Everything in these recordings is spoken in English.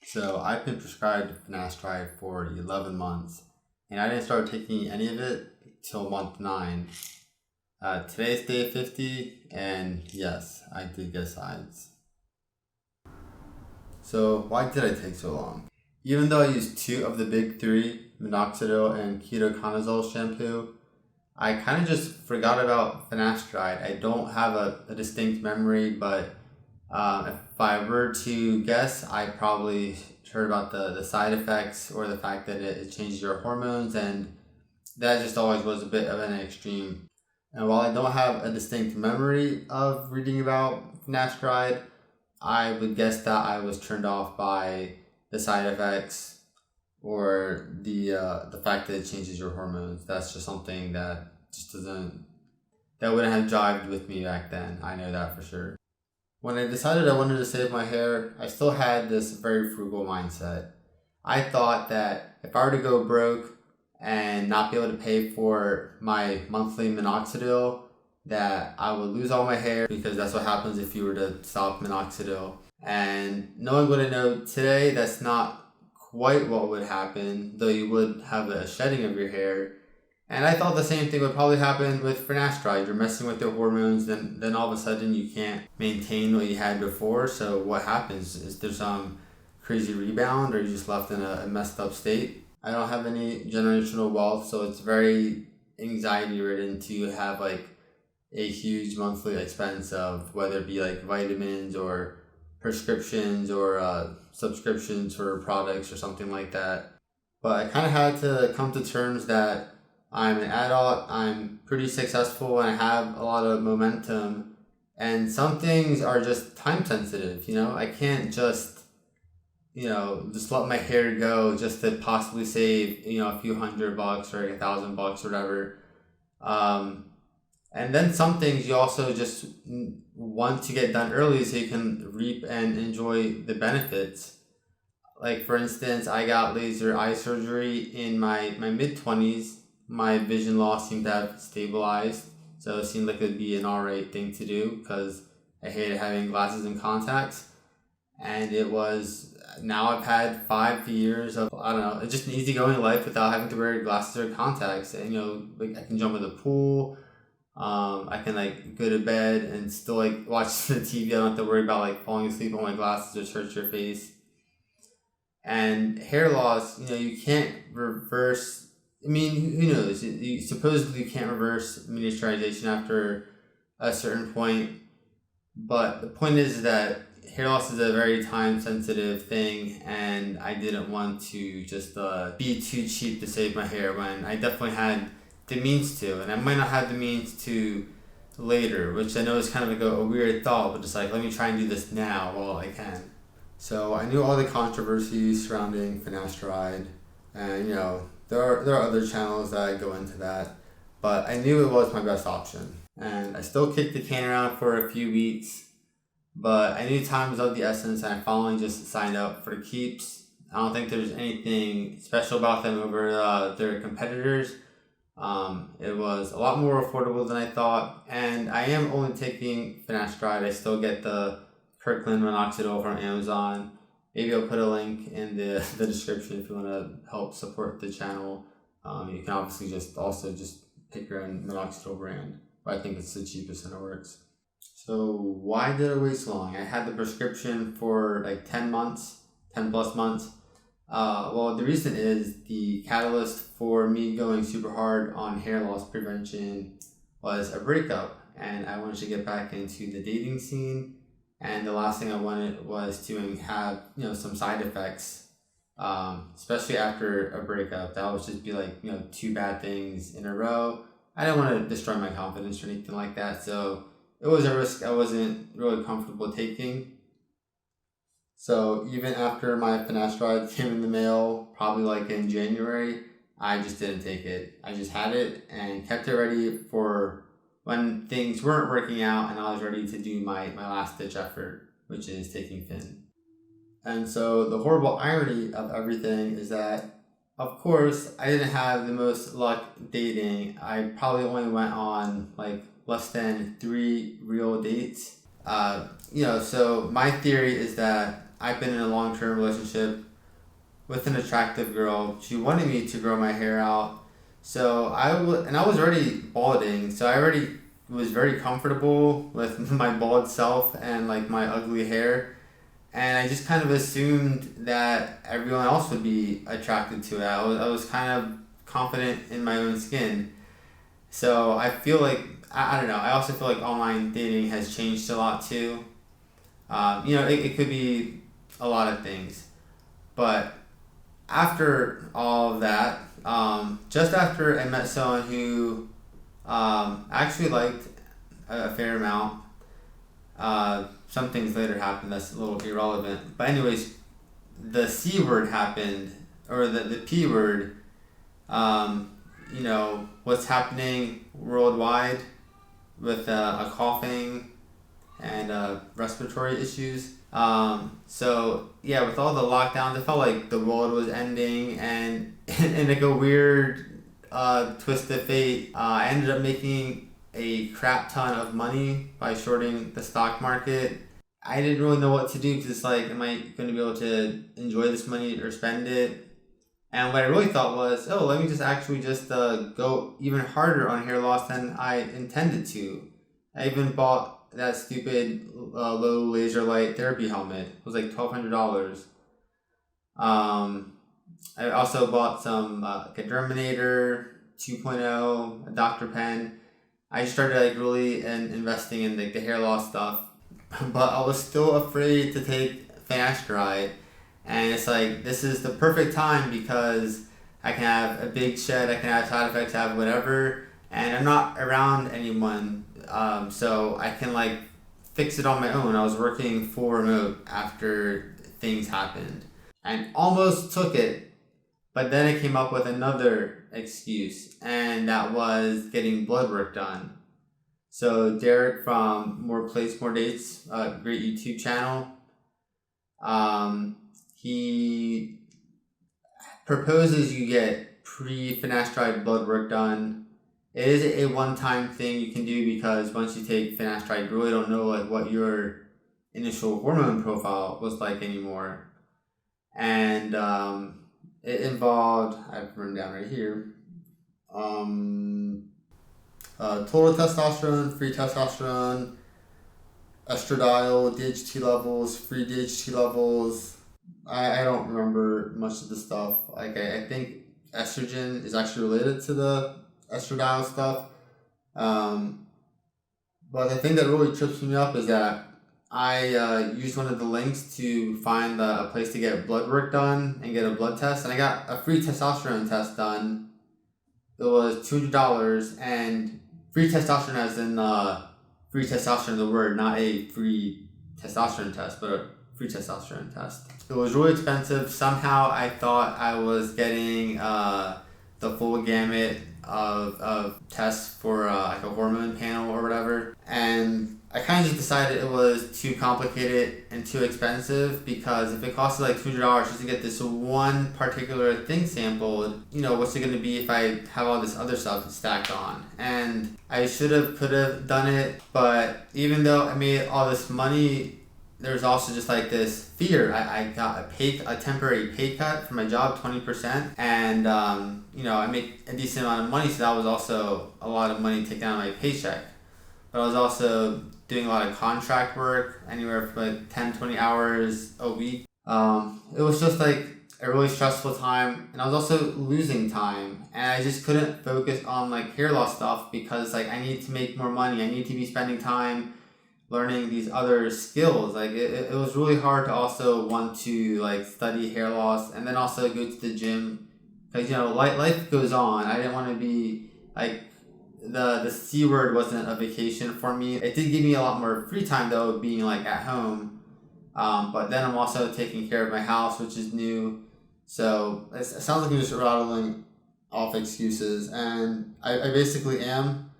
So I've been prescribed Finasteride for 11 months, and I didn't start taking any of it till month 9. Today's day 50, and yes, I did get sides. So why did I take so long? Even though I used 2 of the big 3, minoxidil and ketoconazole shampoo, I kind of just forgot about Finasteride. I don't have a distinct memory, but if I were to guess, I probably heard about the side effects or the fact that it changes your hormones, and that just always was a bit of an extreme. And while I don't have a distinct memory of reading about Finasteride, I would guess that I was turned off by the side effects or the fact that it changes your hormones. That's just something that just that wouldn't have jived with me back then. I know that for sure. When I decided I wanted to save my hair, I still had this very frugal mindset. I thought that if I were to go broke and not be able to pay for my monthly minoxidil, that I would lose all my hair, because that's what happens if you were to stop minoxidil. And knowing what I know today, that's not quite what would happen, though you would have a shedding of your hair. And I thought the same thing would probably happen with Finasteride. You're messing with your hormones, then all of a sudden you can't maintain what you had before. So what happens? Is there some crazy rebound, or are you just left in a messed up state? I don't have any generational wealth, so it's very anxiety ridden to have like a huge monthly expense of whether it be like vitamins or prescriptions or subscriptions for products or something like that. But I kind of had to come to terms that I'm an adult, I'm pretty successful, and I have a lot of momentum. And some things are just time sensitive, I can't just, just let my hair go just to possibly save, a few $100 or $1,000 or whatever. And then some things you also just want to get done early so you can reap and enjoy the benefits. Like, for instance, I got laser eye surgery in my mid-20s. My vision loss seemed to have stabilized, so it seemed like it would be an alright thing to do because I hated having glasses and contacts. And it was, now I've had 5 years of, it's just an easygoing life without having to wear glasses or contacts. And, I can jump in the pool, I can go to bed and still watch the TV. I don't have to worry about falling asleep on my glasses or hurt your face. And hair loss, you can't reverse. I mean, who knows? You supposedly can't reverse miniaturization after a certain point, but the point is that hair loss is a very time-sensitive thing, and I didn't want to just be too cheap to save my hair when I definitely had the means to, and I might not have the means to later, which I know is kind of a weird thought, but just let me try and do this now while I can. So I knew all the controversies surrounding Finasteride, and there are other channels that go into that, but I knew it was my best option. And I still kicked the can around for a few weeks, but I knew time was of the essence, and I finally just signed up for the keeps. I don't think there's anything special about them over their competitors. It was a lot more affordable than I thought, and I am only taking Finasteride. I still get the Kirkland minoxidil from Amazon. Maybe I'll put a link in the description if you want to help support the channel. You can obviously just pick your own minoxidil brand, but I think it's the cheapest and it works. So why did I wait so long? I had the prescription for 10 plus months. Well, the reason is the catalyst for me going super hard on hair loss prevention was a breakup, and I wanted to get back into the dating scene. And the last thing I wanted was to have, some side effects, especially after a breakup. That would just be 2 bad things in a row. I didn't want to destroy my confidence or anything like that. So it was a risk I wasn't really comfortable taking. So even after my Finasteride came in the mail, probably in January, I just didn't take it. I just had it and kept it ready for when things weren't working out and I was ready to do my last ditch effort, which is taking Fin. And so the horrible irony of everything is that, of course, I didn't have the most luck dating. I probably only went on less than 3 real dates. So my theory is that I've been in a long-term relationship with an attractive girl. She wanted me to grow my hair out. So I was already balding, so I already was very comfortable with my bald self and like my ugly hair. And I just kind of assumed that everyone else would be attracted to it. I was kind of confident in my own skin. So I feel like, I don't know, I also feel like online dating has changed a lot too. It could be a lot of things. But after all of that, just after I met someone who actually liked a fair amount, some things later happened that's a little irrelevant. But anyways, the C word happened, or the P word, what's happening worldwide with a coughing and respiratory issues. With all the lockdowns, it felt like the world was ending, and in like a weird twist of fate, I ended up making a crap ton of money by shorting the stock market. I didn't really know what to do because it's like, am I going to be able to enjoy this money or spend it? And what I really thought was, let me just go even harder on hair loss than I intended to. I even bought that stupid low laser light therapy helmet. It was like $1,200. I also bought some a Derminator 2.0, a Dr. Pen. I started like really investing in like the hair loss stuff, but I was still afraid to take Finasteride. And it's like, this is the perfect time because I can have a big shed, I can have side effects, I have whatever, and I'm not around anyone, so I can like fix it on my own. I was working full remote after things happened and almost took it, but then I came up with another excuse, and that was getting blood work done. So Derek from More Plates, More Dates, great YouTube channel, he proposes you get pre-finasteride blood work done. It is a one-time thing you can do because once you take finasteride, you really don't know like what your initial hormone profile was like anymore. And it involved, I've written down right here, total testosterone, free testosterone, estradiol, DHT levels, free DHT levels. I don't remember much of the stuff. Like I think estrogen is actually related to the estradiol stuff. But the thing that really trips me up is that I used one of the links to find a place to get blood work done and get a blood test, and I got a free testosterone test done. It was $200, and free testosterone as in free testosterone, the word, not a free testosterone test, but a free testosterone test. It was really expensive. Somehow I thought I was getting the full gamut of tests for like a hormone panel or whatever. And I kind of just decided it was too complicated and too expensive, because if it costed like $200 just to get this one particular thing sampled, what's it going to be if I have all this other stuff stacked on? And I could have done it, but even though I made all this money, there's also just like this fear. I got a temporary pay cut for my job, 20%, and I make a decent amount of money, so that was also a lot of money taken out of my paycheck. But I was also doing a lot of contract work, anywhere from like 10, 20 hours a week. It was just like a really stressful time, and I was also losing time, and I just couldn't focus on like hair loss stuff because like I need to make more money. I need to be spending time learning these other skills. Like it was really hard to also want to like study hair loss and then also go to the gym, because life goes on. I didn't want to be like, the C word wasn't a vacation for me. It did give me a lot more free time though, being like at home, but then I'm also taking care of my house, which is new. So it sounds like I'm just rattling off excuses, and I basically am,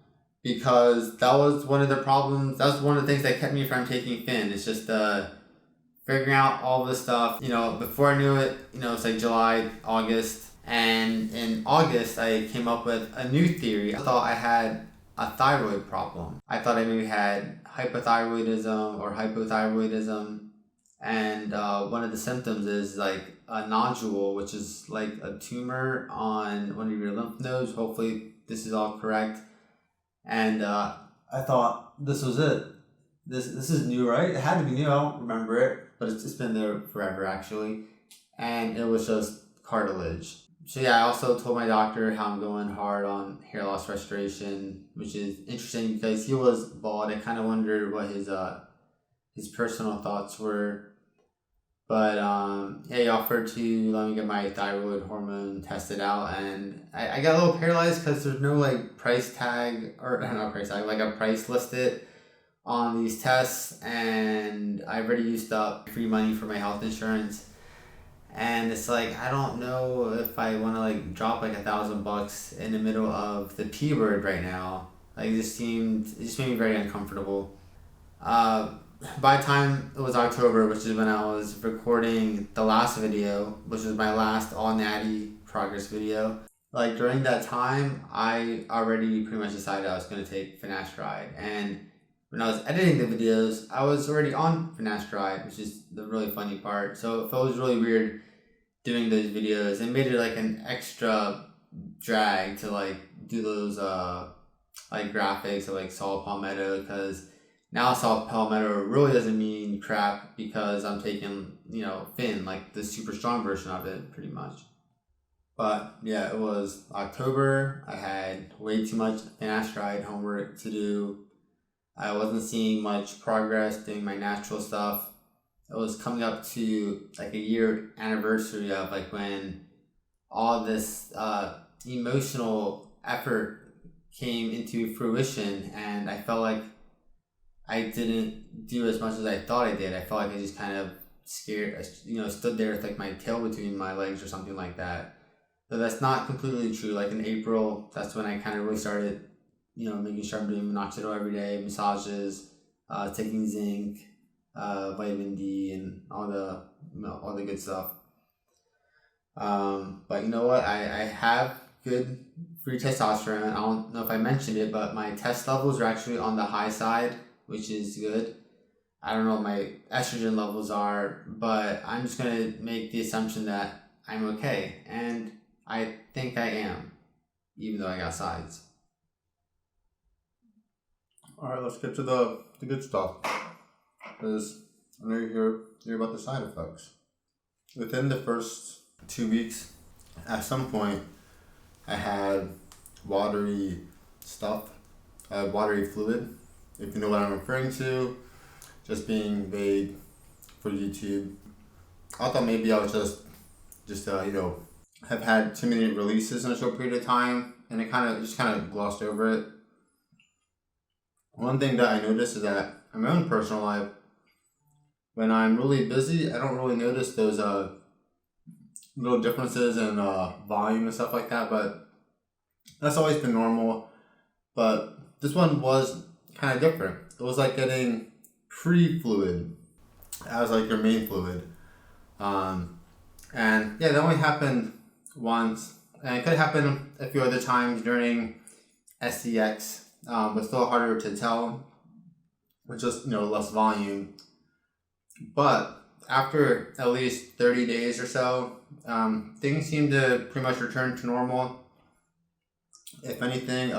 because that was one of the problems. That was one of the things that kept me from taking Fin. It's just figuring out all this stuff. Before I knew it, it's like July, August. And in August, I came up with a new theory. I thought I had a thyroid problem. I thought I maybe had hypothyroidism or hypothyroidism, and one of the symptoms is like a nodule, which is like a tumor on one of your lymph nodes. Hopefully this is all correct. And I thought this was it. This is new, right? It had to be new. I don't remember it, but it's been there forever actually. And it was just cartilage. So yeah, I also told my doctor how I'm going hard on hair loss restoration, which is interesting because he was bald. I kind of wondered what his personal thoughts were. But yeah, he offered to let me get my thyroid hormone tested out, and I got a little paralyzed because there's no like price tag, or not price tag, like a price listed on these tests, and I already used up free money for my health insurance. And it's like, I don't know if I want to like drop like $1,000 in the middle of the P word right now. Like it just made me very uncomfortable. By the time it was October, which is when I was recording the last video, which was my last all natty progress video, like during that time, I already pretty much decided I was going to take Finasteride. And when I was editing the videos, I was already on Finasteride, which is the really funny part. So it felt really weird doing those videos. It made it like an extra drag to like do those like graphics of like saw palmetto, because now saw palmetto really doesn't mean crap because I'm taking, Fin, like the super strong version of it pretty much. But yeah, it was October. I had way too much Finasteride homework to do. I wasn't seeing much progress doing my natural stuff. It was coming up to like a year anniversary of like when all this emotional effort came into fruition, and I felt like I didn't do as much as I thought I did. I felt like I just kind of stood there with like my tail between my legs or something like that. But that's not completely true. Like in April, that's when I kind of really started, making sure I'm doing minoxidil every day, massages, taking zinc, vitamin D, and all the good stuff. But you know what? I have good free testosterone. I don't know if I mentioned it, but my test levels are actually on the high side, which is good. I don't know what my estrogen levels are, but I'm just going to make the assumption that I'm okay. And I think I am, even though I got sides. Alright, let's get to the good stuff. Because I know you hear about the side effects. Within the first 2 weeks, at some point, I had watery stuff. I had watery fluid. If you know what I'm referring to, just being vague for YouTube. I thought maybe I was just have had too many releases in a short period of time, and it kind of glossed over it. One thing that I noticed is that in my own personal life, when I'm really busy, I don't really notice those little differences in volume and stuff like that, but that's always been normal. But this one was kind of different. It was like getting pre-fluid as like your main fluid. And yeah, that only happened once, and it could happen a few other times during SCX, but still harder to tell with just less volume. But after at least 30 days or so, things seem to pretty much return to normal. If anything,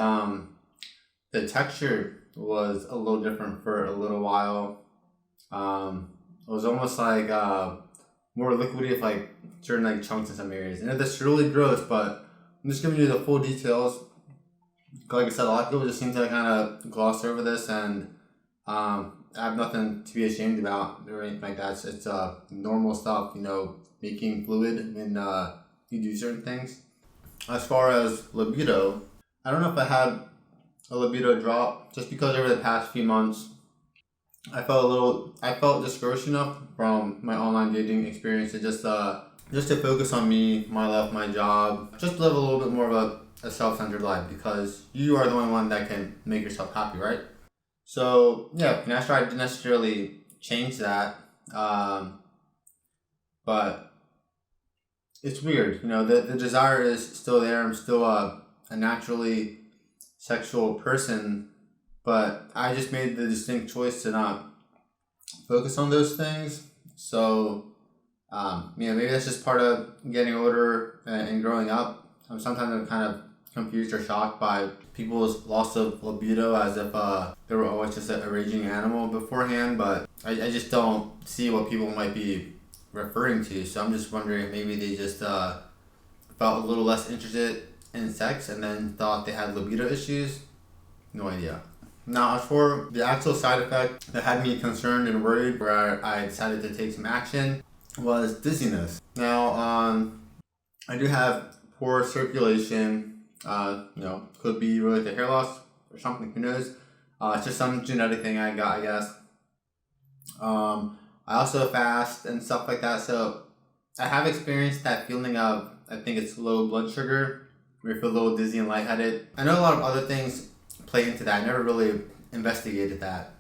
the texture was a little different for a little while. It was almost like more liquidy with like certain like chunks in some areas. And that's really gross, but I'm just giving you the full details. Like I said, a lot of people just seem to kind of gloss over this, and I have nothing to be ashamed about or anything like that. It's normal stuff, making fluid when you do certain things. As far as libido, I don't know if I had a libido drop just because over the past few months I felt discouraged enough from my online dating experience to just to focus on me, my life, my job, just live a little bit more of a self-centered life, because you are the only one that can make yourself happy, right? So yeah, Finasteride didn't necessarily change that, but it's weird. The desire is still there. I'm still a naturally sexual person, but I just made the distinct choice to not focus on those things. So, maybe that's just part of getting older and growing up. Sometimes I'm kind of confused or shocked by people's loss of libido as if they were always just a raging animal beforehand, but I just don't see what people might be referring to. So I'm just wondering if maybe they just felt a little less interested in sex and then thought they had libido issues. No idea. Now, as for the actual side effect that had me concerned and worried, where I decided to take some action, was dizziness. Now, I do have poor circulation. Could be related to hair loss or something. Who knows? It's just some genetic thing I got, I guess. I also fast and stuff like that, so I have experienced that feeling of, I think it's low blood sugar, where you feel a little dizzy and lightheaded. I know a lot of other things play into that. I never really investigated that,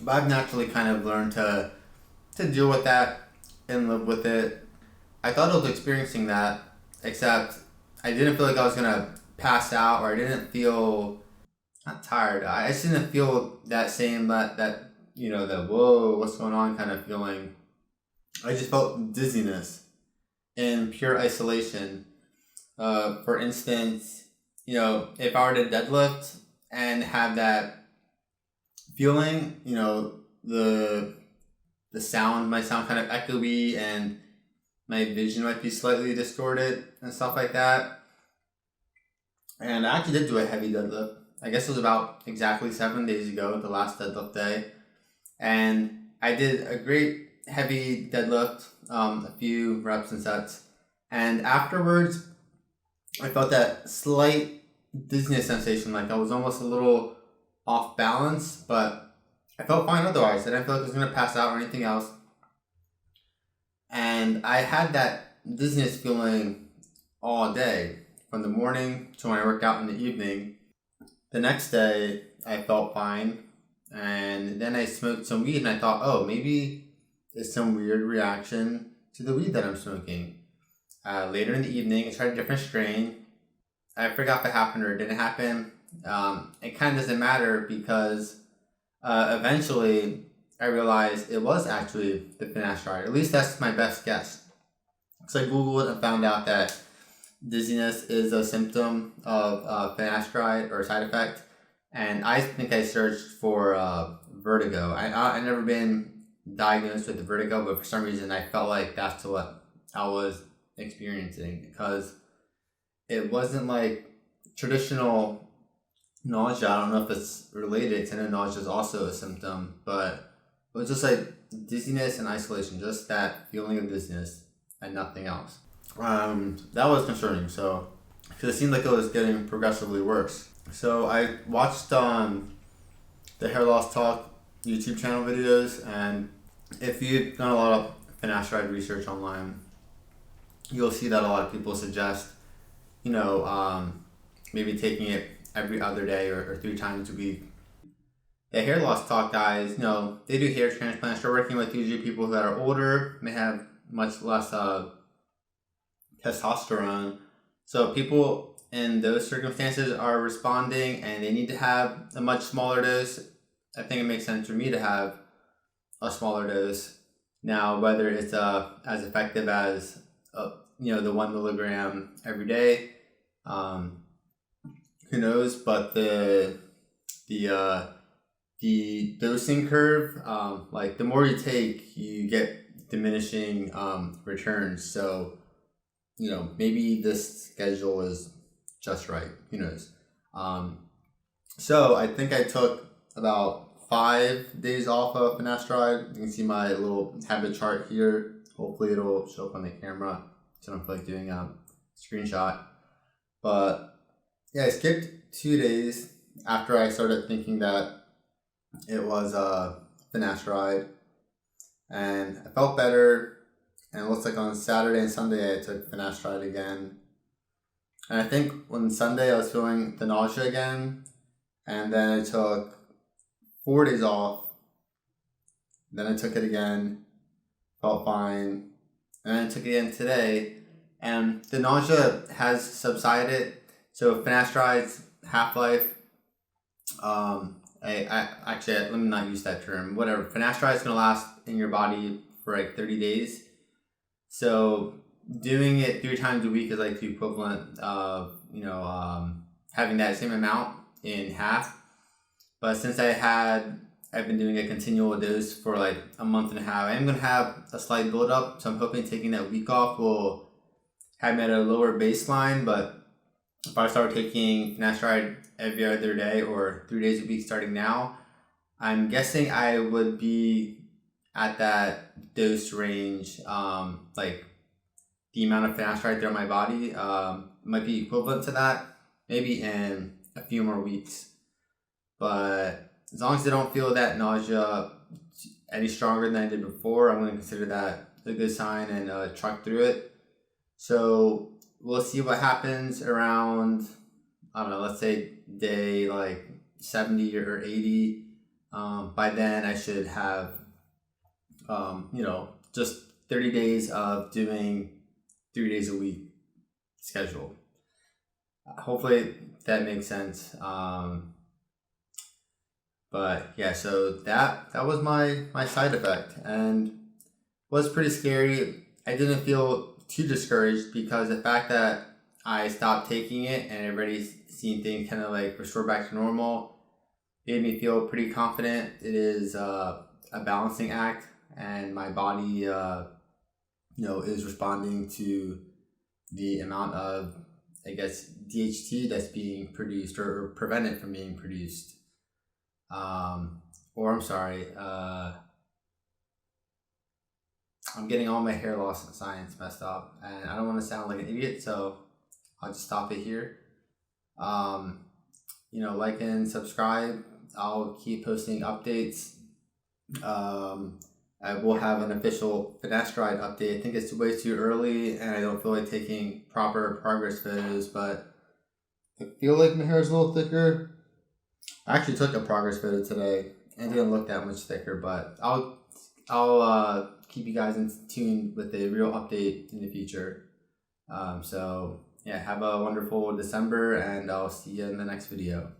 but I've naturally kind of learned to deal with that and live with it. I thought I was experiencing that, except I didn't feel like I was gonna pass out, or I didn't feel not tired. I just didn't feel that same that the whoa, what's going on kind of feeling. I just felt dizziness in pure isolation. For instance, if I were to deadlift and have that feeling, the sound might sound kind of echoey and my vision might be slightly distorted and stuff like that. And I actually did do a heavy deadlift. I guess it was about exactly 7 days ago, the last deadlift day. And I did a great heavy deadlift, a few reps and sets. And afterwards, I felt that slight dizziness sensation, like I was almost a little off balance, but I felt fine otherwise. I didn't feel like I was going to pass out or anything else. And I had that dizziness feeling all day, from the morning to when I worked out in the evening. The next day, I felt fine. And then I smoked some weed and I thought, oh, maybe it's some weird reaction to the weed that I'm smoking. Later in the evening, I tried a different strain. I forgot if it happened or it didn't happen. It kind of doesn't matter because eventually I realized it was actually the finasteride. At least that's my best guess. So I Googled and found out that dizziness is a symptom of finasteride or side effect. And I think I searched for vertigo. I've never been diagnosed with vertigo, but for some reason I felt like that's what I was experiencing, because it wasn't like traditional nausea. I don't know if it's related. I know nausea is also a symptom, but it was just like dizziness and isolation, just that feeling of dizziness and nothing else. That was concerning. So, because it seemed like it was getting progressively worse. So I watched the Hair Loss Talk YouTube channel videos, and if you've done a lot of finasteride research online, you'll see that a lot of people suggest, maybe taking it every other day or 3 times a week. The Hair Loss Talk guys, they do hair transplants. They're working with usually people that are older, may have much less testosterone. So people in those circumstances are responding, and they need to have a much smaller dose. I think it makes sense for me to have a smaller dose. Now, whether it's as effective as the 1 milligram every day, who knows? But the dosing curve, like the more you take, you get diminishing returns. So maybe this schedule is just right. Who knows? So I think I took about 5 days off of finasteride. You can see my little habit chart here. Hopefully it'll show up on the camera, so I don't feel like doing a screenshot. But yeah, I skipped 2 days after I started thinking that it was finasteride, and I felt better. And it looks like on Saturday and Sunday I took finasteride again. And I think on Sunday I was feeling the nausea again. And then I took 4 days off. Then I took it again. Felt fine. And then I took it again today. And the nausea has subsided. So finasteride half-life. I actually, let me not use that term. Whatever. Finasteride is going to last in your body for like 30 days. So doing it 3 times a week is like the equivalent of, having that same amount in half. But since I've been doing a continual dose for like a month and a half, I am going to have a slight buildup. So I'm hoping taking that week off will have me at a lower baseline. But if I start taking finasteride every other day or 3 days a week starting now, I'm guessing I would be at that dose range, like the amount of finasteride throughout my body might be equivalent to that, maybe in a few more weeks. But as long as I don't feel that nausea any stronger than I did before, I'm going to consider that a good sign and truck through it. So we'll see what happens around, I don't know, let's say day like 70 or 80. By then I should have, just 30 days of doing 3 days a week schedule. Hopefully that makes sense. But yeah, so that was my side effect, and was pretty scary. I didn't feel too discouraged because the fact that I stopped taking it and everybody's seen things kind of like restore back to normal made me feel pretty confident. It is a balancing act, and my body is responding to the amount of, I guess, DHT that's being produced or prevented from being produced. I'm getting all my hair loss science messed up, and I don't want to sound like an idiot, so I'll just stop it here. Like and subscribe. I'll keep posting updates. I will have an official finasteride update. I think it's way too early, and I don't feel like taking proper progress photos, but I feel like my hair is a little thicker. I actually took a progress photo today and it didn't look that much thicker, but I'll keep you guys in tune with a real update in the future. So yeah, have a wonderful December, and I'll see you in the next video.